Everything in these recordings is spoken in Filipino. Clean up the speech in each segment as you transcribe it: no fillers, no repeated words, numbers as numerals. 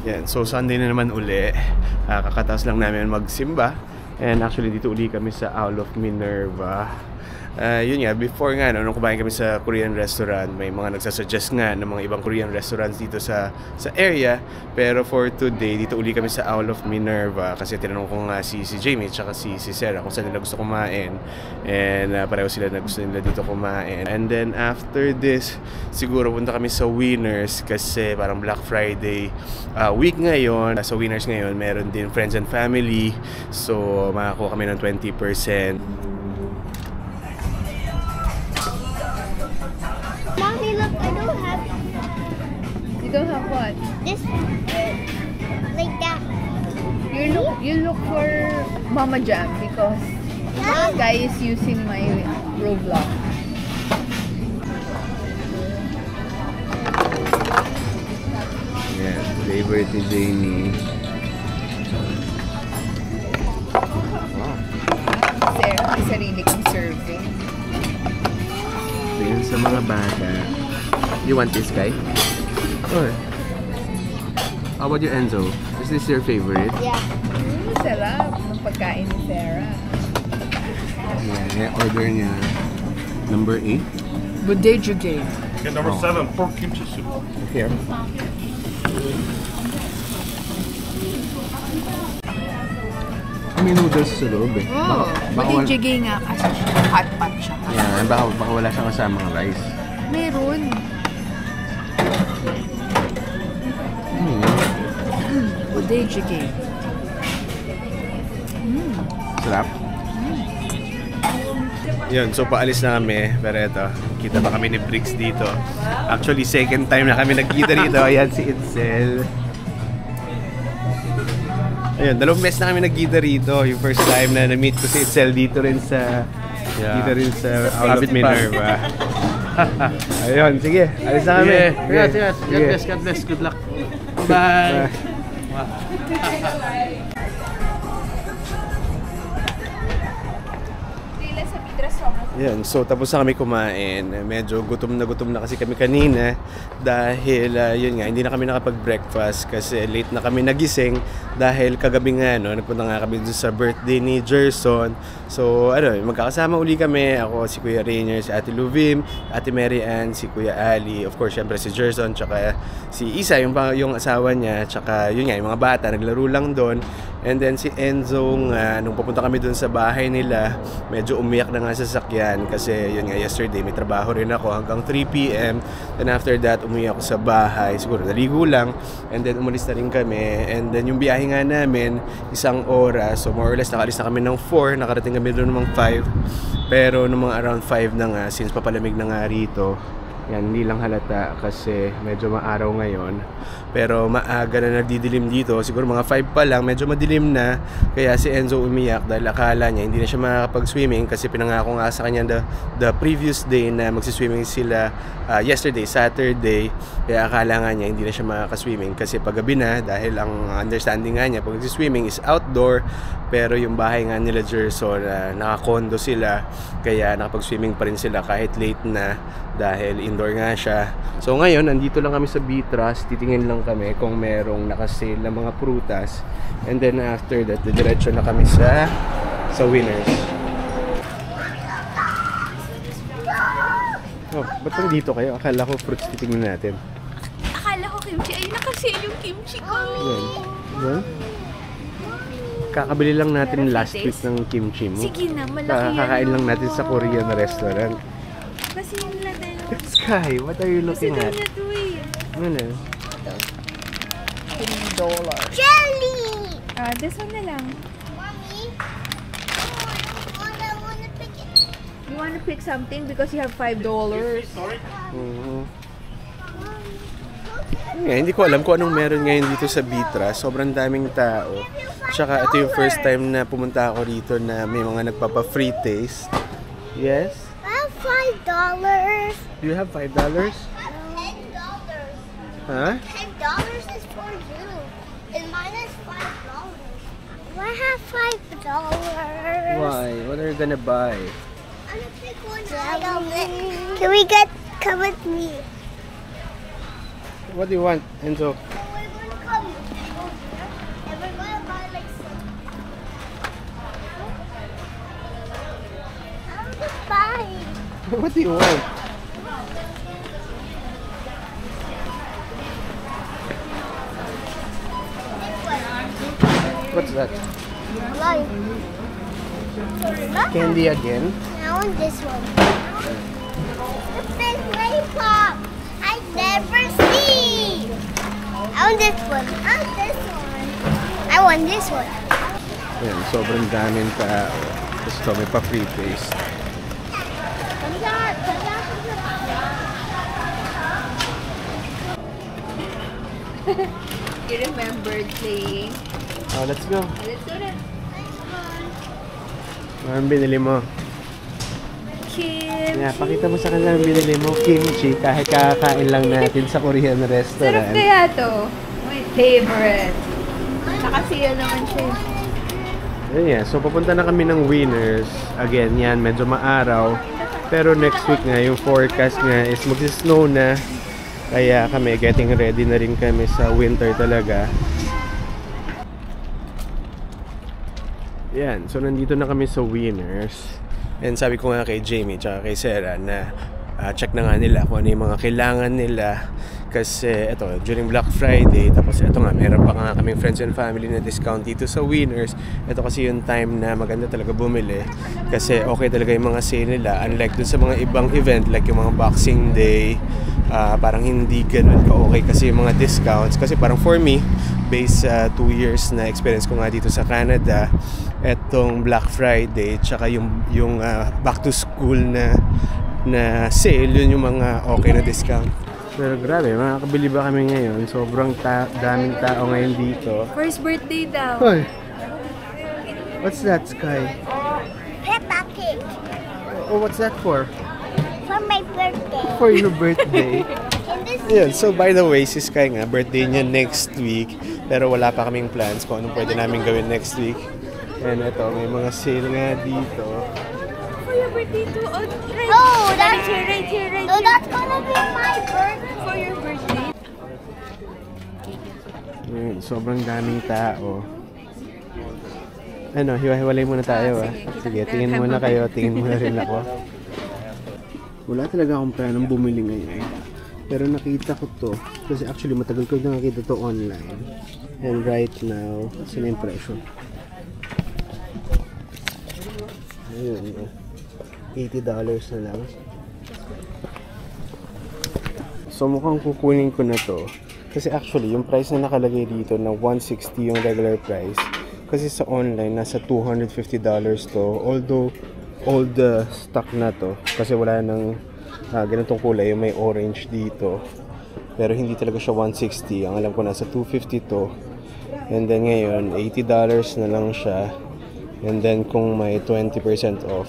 Yan, so Sunday na naman uli. Kakataas lang namin magsimba. And actually dito uli kami sa Owl of Minerva. Yun nga, before nga, nung kumain kami sa Korean restaurant, may mga nagsasuggest nga ng mga ibang Korean restaurants dito sa area. Pero for today, dito uli kami sa Owl of Minerva kasi tinanong ko nga si Jamie at si Sarah kung saan nila gusto kumain. And pareho sila na gusto nila dito kumain. And then after this, siguro punta kami sa Winners kasi parang Black Friday week ngayon. Sa Winners ngayon, meron din friends and family. So, makakuha kami ng 20%. You don't have what? This, like that. You look for Mama Jam because this guy is using my Roblox. Yeah, favorite ni Jamie. Wow. Sarah, may sarili kang survey. Tingnan sa mga bata. You want this guy? Oh. How about you, Enzo? Is this your favorite? Yeah. Sarap ng pagkain ni Sarah. Yeah, order niya number 8. Bodega game. Okay, number 7, pork kimchi soup. Here. May noodles sa loob eh. Bodega game nga kasi hot pot siya. Yeah, baka wala siyang kasamang rice. Meron. Bodega game. Sarap. Yun, so paalis na kami. Pero ito, kita ba kami ni Bricks dito? Actually, second time na kami nagkita dito. Ayan si Itzel. Ayun, dalawang beses na kami nagkita rito. Yung first time na na-meet ko si Itzel dito rin sa Owl of Minerva. Ayun, sige. Alis na kami. Yes. God bless. Good luck. Bye. Yan, so tapos na kami kumain. Medyo gutom na kasi kami kanina dahil yun nga, hindi na kami nakapag-breakfast kasi late na kami nagising dahil kagabi nga nagpunta nga kami dun sa birthday ni Gerson. So magkakasama uli kami, ako, si Kuya Rainier, si Ate Luvim, Ate Mary Ann, si Kuya Ali, of course syempre si Gerson, tsaka si Isa, yung asawa niya, tsaka yun nga, yung mga bata naglaro lang doon. And then si Enzo nga, nung papunta kami dun sa bahay nila, medyo umiyak na nga sa sasakyan kasi yun nga, yesterday may trabaho rin ako hanggang 3 PM. Then after that, umuwi ako sa bahay, siguro naligo lang, and then umalis na rin kami. And then yung biyahe nga namin, 1 oras, so more or less nakalis na kami ng 4, nakarating kami doon ng 5. Pero nung mga around 5 na nga, since papalamig na nga rito, yan, hindi lang halata kasi medyo maaraw ngayon. Pero maaga na nagdidilim dito. Siguro mga 5 pa lang, medyo madilim na. Kaya si Enzo umiyak dahil akala niya hindi na siya makakapag-swimming kasi pinangako nga sa kanya the previous day na magsiswimming sila yesterday, Saturday. Kaya akala nga niya hindi na siya makakaswimming kasi paggabi na, dahil ang understanding nga niya pag magsiswimming is outdoor. Pero yung bahay nga nila Gerson, nakakondo sila, kaya nakapag-swimming pa rin sila kahit late na dahil indoor nga siya. So ngayon, nandito lang kami sa Beatras, titingin lang kami kung merong nakasale na mga prutas. And then after that, diretso na kami sa Winners. Oh, ba't nandito kayo? Akala ko fruits titingnan natin. Akala ko kimchi. Ay, nakasale yung kimchi ko. Yan. Kakabili lang natin last week ng kimchi mo. Sige na, malaki yan. Kakain lang natin sa Korean restaurant. Kasi yun lang tayo. Sky, what are you looking at? Kasi doon na ito Ano? $10. Jelly! This one na lang. Mommy? I wanna pick it. You wanna pick something because you have $5? Hindi ko alam kung anong meron ngayon dito sa Beatras. Sobrang daming tao. Tsaka ito yung first time na pumunta ako rito na may mga nagpapa-free taste. Yes? I have $5. Do you have $5? $10. Huh? $10 is for you. And mine is $5. I have $5. Why? What are you gonna buy? I'm gonna pick one item. Can we get come with me. What do you want, Enzo? We're gonna come over there, and we're gonna buy like some. I want to buy. What do you want? What's that? Like, Candy again? I want this one. The big lollipop. I never see. I want this one. I want this one. I want this one. Ayan, sobrang daming tao. Gusto may pa-free taste. You remembered playing? Oh, let's go. Let's do it. Anong binili mo? Kimchi. Yeah, pakita mo sa kanila ang binili mo. Kimchi, kahit kakain lang natin sa Korean Sarap restaurant. kaya to. My favorite. Nakasiya naman siya. Ayun yeah, so papunta na kami ng Winners. Again, yan, medyo maaraw. Pero next week nga, yung forecast nga is mag-snow na. Kaya kami, getting ready na rin kami sa winter talaga. Yan, so nandito na kami sa Winners. And sabi ko nga kay Jamie tsaka kay Sarah na check na nga nila kung ano yung mga kailangan nila. Kasi eto, during Black Friday, tapos eto nga, meron pa nga kaming friends and family na discount dito sa Winners. Eto kasi yung time na maganda talaga bumili. Kasi okay talaga yung mga sale nila. Unlike dun sa mga ibang event, like yung mga Boxing Day, parang hindi ganun ka-okay kasi yung mga discounts. Kasi parang for me, based 2 years na experience ko nga dito sa Canada, etong Black Friday, tsaka yung back to school na sale, yun yung mga okay na discount. Pero grabe, makakabili ba kami ngayon? Sobrang daming tao ngayon dito. First birthday daw. Hoy! What's that, Sky? Peppa Pig. Oh, what's that for? For my birthday. For your birthday. And this Ayun, so by the way, si Sky nga, birthday niya next week. Pero wala pa kaming plans kung anong pwede namin gawin next week. And ito, may mga sale nga dito. For your birthday too. Oh, right. Oh, that's right here. Oh, that's gonna be my birthday. For your birthday. Ayun, sobrang daming tao. Ano, hiwa-hiwalay muna tayo Sige, tingin muna kayo, tingin muna rin ako. Wala talaga akong planong bumili ngayon. Pero nakita ko to. Kasi actually matagal ko na nakita to online. And right now, saan yung presyo? Ayun, $80 na lang. So mukhang kukunin ko na to. Kasi actually, yung price na nakalagay dito na $160 yung regular price. Kasi sa online, nasa $250 to. Although, old stock na to. Kasi wala nang ganitong kulay, yung may orange dito. Pero hindi talaga siya 160. Ang alam ko nasa 250 to. And then ngayon, $80 na lang siya. And then kung may 20% off.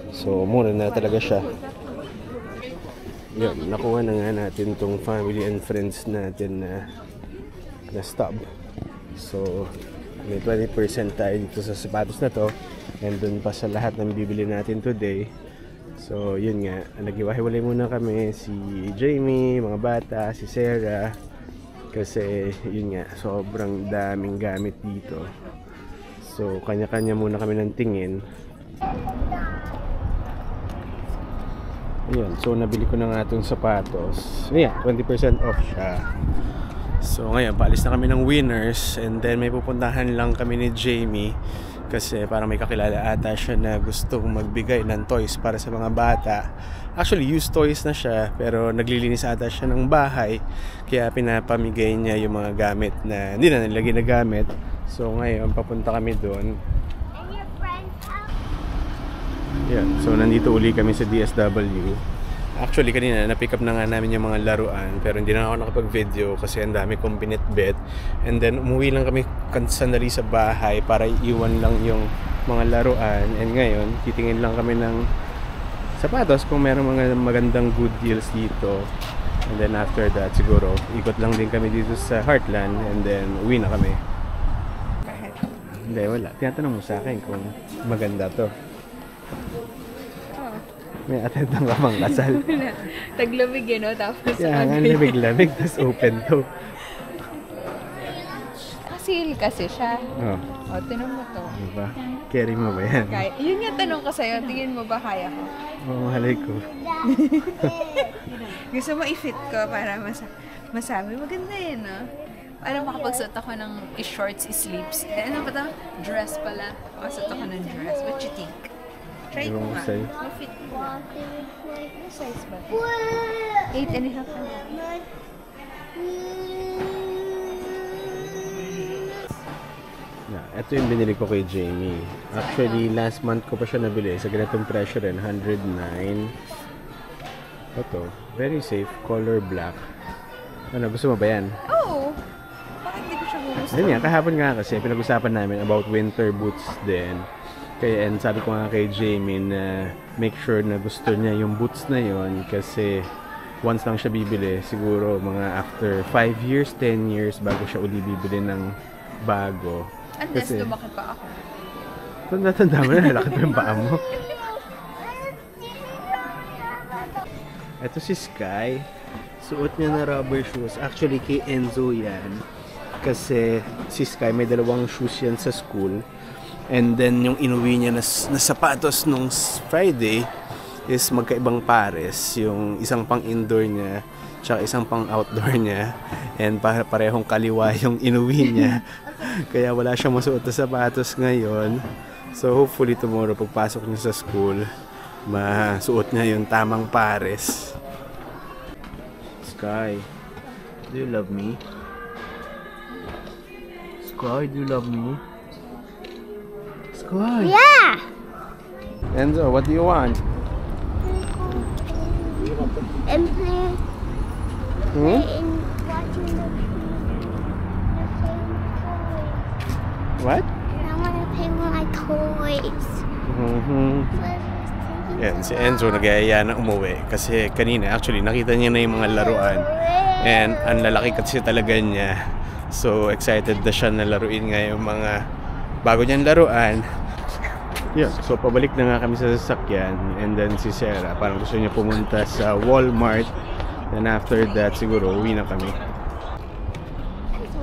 So, mura na talaga siya. Yun, nakuha na nga natin tong family and friends natin na stub. So, may 20% tayo dito sa sapatos na to. And dun pa sa lahat ng bibili natin today. So, yun nga. Nag-iwahiwalay muna kami. Si Jamie, mga bata, si Sarah. Kasi, yun nga, sobrang daming gamit dito. So, kanya-kanya muna kami ng tingin. Ayan, so nabili ko na nga itong sapatos. Ayan, 20% off siya. So ngayon, paalis na kami ng Winners. And then may pupuntahan lang kami ni Jamie. Kasi parang may kakilala ata siya na gustong magbigay ng toys para sa mga bata. Actually, used toys na siya. Pero naglilinis ata siya ng bahay. Kaya pinapamigay niya yung mga gamit na hindi na nilagay na gamit. So ngayon, papunta kami doon. Yeah, so nandito uli kami sa DSW. Actually kanina na-pick up na nga namin yung mga laruan. Pero hindi na ako nakapag-video kasi ang dami kong binitbit. And then umuwi lang kami sandali sa bahay para iiwan lang yung mga laruan. And ngayon, titingin lang kami ng sapatos kung meron mga magandang good deals dito. And then after that, siguro ikot lang din kami dito sa Heartland. And then uwi na kami. Hindi, wala. Tinatanong mo sa akin kung maganda to. May attend ng kamang kasal. Taglamig yun, no? Tapos Kaya nga, lamig-lamig, tapos open to. Kasi siya. Oh, O, tinan mo to. diba? Carry mo ba yan? Kaya, yun nga tanong ko sa'yo, tingin mo ba kaya ko? Oh, mahalay ko. Gusto mo i-fit ko para masabi, maganda yun, no? Para makapagsuot ako ng shorts, sleeves. Ano ba ito? Dress pala. Makasuot ako ng dress. What you think? Try Ewan mo ko nga. sa'yo. Ma-fit mo. Ano size ba? 8.5 na. Yeah, ito yung binili ko kay Jamie. Actually, last month ko pa siya nabili. Sa ganitong presyo rin, 109. Ito, very safe. Color black. Ano, gusto mo ba yan? Oh! Bakit di ko siya gusto? Ayun nga, kahapon nga kasi pinag-usapan namin about winter boots din. Kaya and sabi ko nga kay Jamie na make sure na gusto niya yung boots na yon kasi once lang siya bibili, siguro mga after 5 years, 10 years bago siya uli bibili ng bago. Unless lumaki pa ako. Tanda mo na, nalakad pa yung paa mo. Ito si Sky. Suot niya na rubber shoes. Actually, kay Enzo yan. Kasi si Sky may dalawang shoes yan sa school. And then, yung inuwi niya na sapatos nung Friday is magkaibang pares. Yung isang pang indoor niya, tsaka isang pang outdoor niya. And parehong kaliwa yung inuwi niya. Kaya wala siyang masuot na sapatos ngayon. So, hopefully tomorrow, pagpasok niya sa school, masuot niya yung tamang pares. Sky, do you love me? Sky, do you love me? Sky! Yeah. Enzo, what do you want? And play Hmm? in watching the What? I want to play with my toys. Mm-hmm. Yan, si Enzo nag-aaya na umuwi kasi kanina actually nakita niya na yung mga laruan and ang lalaki kasi talaga niya, so excited na siya na laruin nga yung mga bago niyang laruan. Yeah, so pabalik na nga kami sa sasakyan and then si Sarah parang gusto niya pumunta sa Walmart and after that siguro uwi na kami.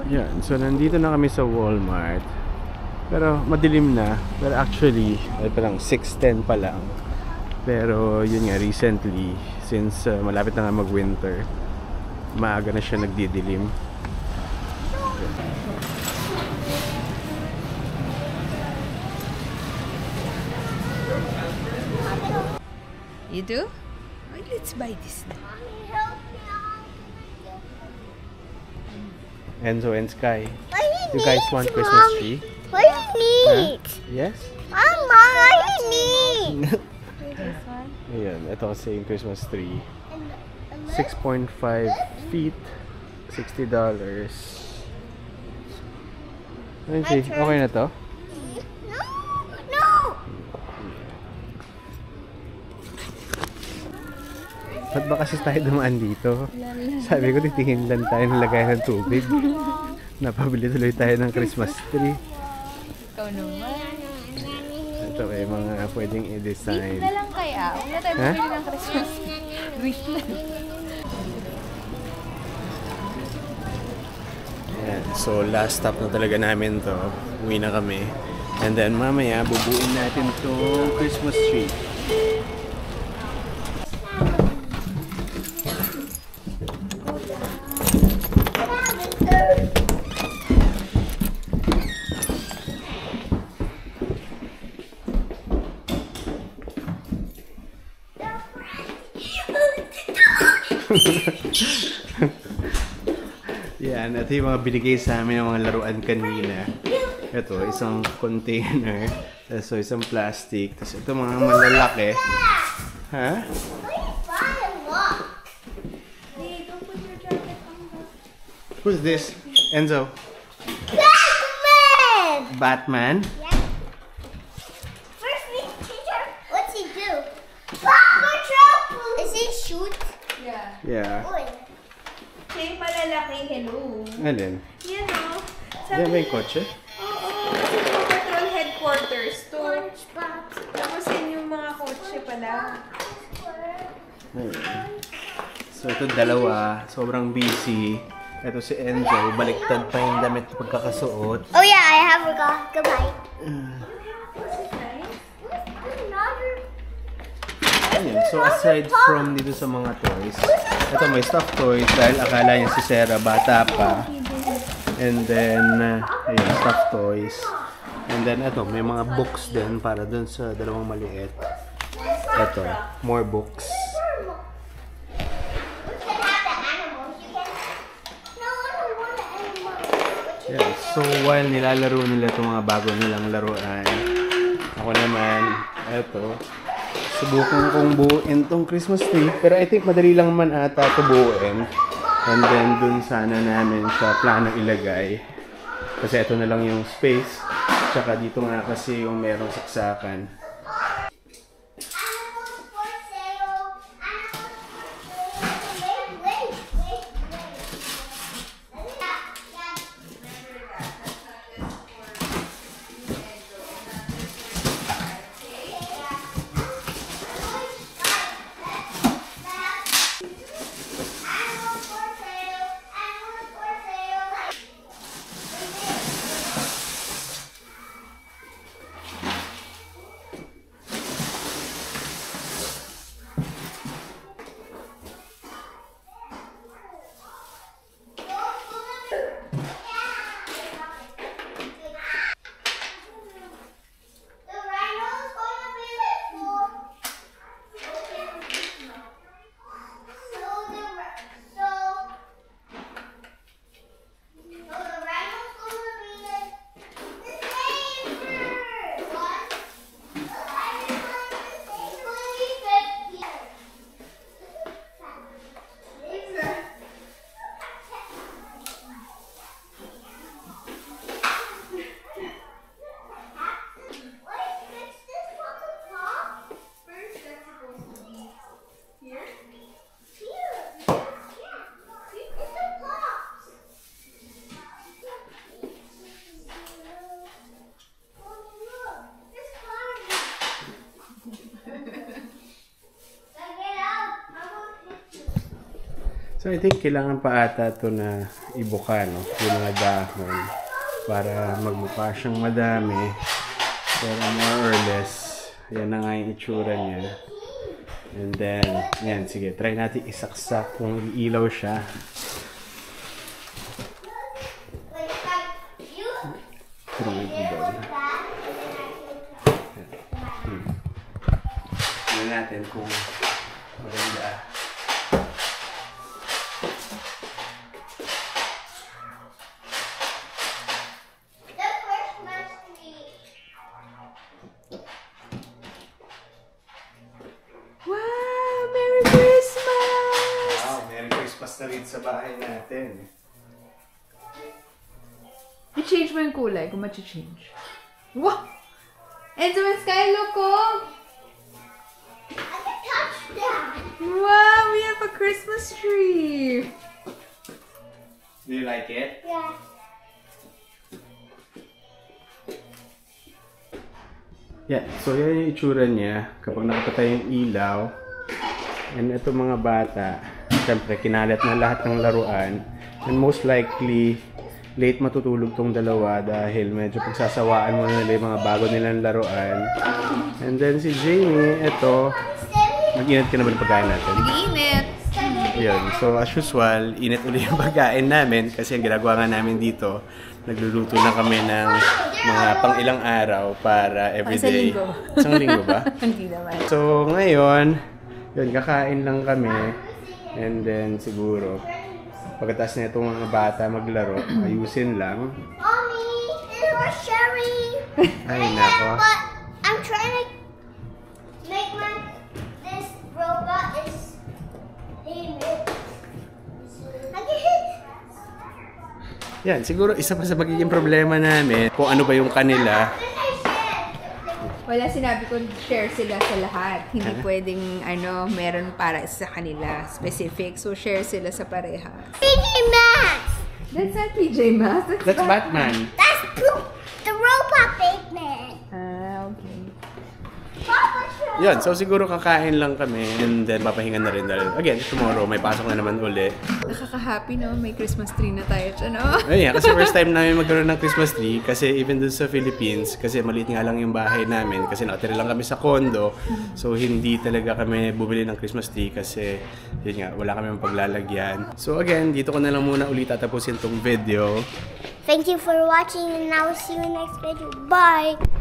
Yeah, so nandito na kami sa Walmart pero madilim na, pero actually ay parang 6:10 pa lang. Pero yun nga, recently, since malapit na nga mag-winter, maaga na siya nagdidilim. You do? Well, let's buy this now. Enzo and Sky, What do you guys want Christmas tree? What do you need? Yes? Mama, what do you need? Ayan, ito kasi yung Christmas tree. 6.5 feet, $60. Nancy, okay na to? No, no. Ba't ba kasi tayo dumaan dito? Sabi ko, titingin lang tayo ng lagayan ng tubig. Napabili tuloy tayo ng Christmas tree. Ikaw naman. Ito eh, mga pwedeng i-design. Wait na lang kaya. Huwag na tayo Ha? bumili ng Christmas. Wait lang. Ayan, so last stop na talaga namin to. Uwi na kami. And then mamaya, bubuin natin tong Christmas tree. Yan, ito yung mga binigay sa amin ng mga laruan kanina. Ito, isang container. So, isang plastic. Tapos ito mga malalaki. Ha? Who's this? Enzo? Batman! Batman? Yeah. First, teacher, what's he do? Paw Patrol! Is he shoot? Yeah. Yeah. Oy. Siya yung malalaki. Hello. Alin? Yan o. Yan ba yung kotse? Oo. Kasi Paw Patrol headquarters to. SpongeBob. Tapos yun yung mga kotse pala. Ayan. So ito dalawa, sobrang busy. Ito si Enzo, baliktad pa yung damit pagkakasuot. Oh yeah, I have a goodbye. Ayan. So aside from dito sa mga toys, ito may stuffed toys dahil akala niya si Sarah bata pa. And then, ayun, stuffed toys. And then ito, may mga books din para dun sa dalawang maliit. Ito, more books. Yeah, so while nilalaro nila itong mga bago nilang laruan, ako naman, eto, subukan kong buuin tong Christmas tree. Pero I think madali lang man ata ito buuin. And then dun sana namin siya plano ilagay. Kasi ito na lang yung space. Tsaka dito nga kasi yung merong saksakan. So I think kailangan pa ata ito na ibuka, no? Yung mga dahon para magmukha siyang madami. Pero more or less, yan na nga yung itsura niya. And then, yan, sige, try natin isaksak kung ilaw siya. Tignan natin kung maganda. Sa bahay natin. I-change mo yung kulay kung ma-change. Wow! Enzo, may sky look ko! I can touch that! Wow! We have a Christmas tree! Do you like it? Yeah. Yeah, so yan yung itsura niya kapag nakapatay yung ilaw. And ito mga bata, siyempre, kinalat na lahat ng laruan. And most likely, late matutulog tong dalawa dahil medyo pagsasawaan mo na nila yung mga bago nilang laruan. And then si Jamie, eto, mag-init ka naman yung pagkain natin. Mag-init! Yun. So, as usual, init ulit yung pagkain namin kasi ang ginagawa nga namin dito, nagluluto na kami ng mga pang ilang araw para everyday. Isang linggo ba? Hindi naman. So, ngayon, yun, kakain lang kami. And then, siguro, pagkatapos na itong mga bata maglaro, ayusin lang. Mommy, this was Sherry. Ay, nako. But I'm trying to make this robot is hit. I can hit. Yan, siguro isa pa sa magiging problema namin kung ano ba yung kanila. Wala, sinabi ko share sila sa lahat. Hindi pwedeng meron para sa kanila specific. So share sila sa pareha. PJ Masks. That's not PJ Masks. That's Batman. That's the robot Batman. Ah, okay. Papa, show Yun, so siguro kakain lang kami and then papahinga na rin dahil again, tomorrow may pasok na naman uli. Nakaka-happy no, may Christmas tree na tayo dyan, no? Ayun, kasi first time namin magkaroon ng Christmas tree kasi even dun sa Philippines, kasi maliit nga lang yung bahay namin kasi nakatira lang kami sa condo. So hindi talaga kami bumili ng Christmas tree kasi yun nga, wala kami paglalagyan. So again, dito ko na lang muna ulit tatapusin tong video. Thank you for watching and I will see you next video. Bye!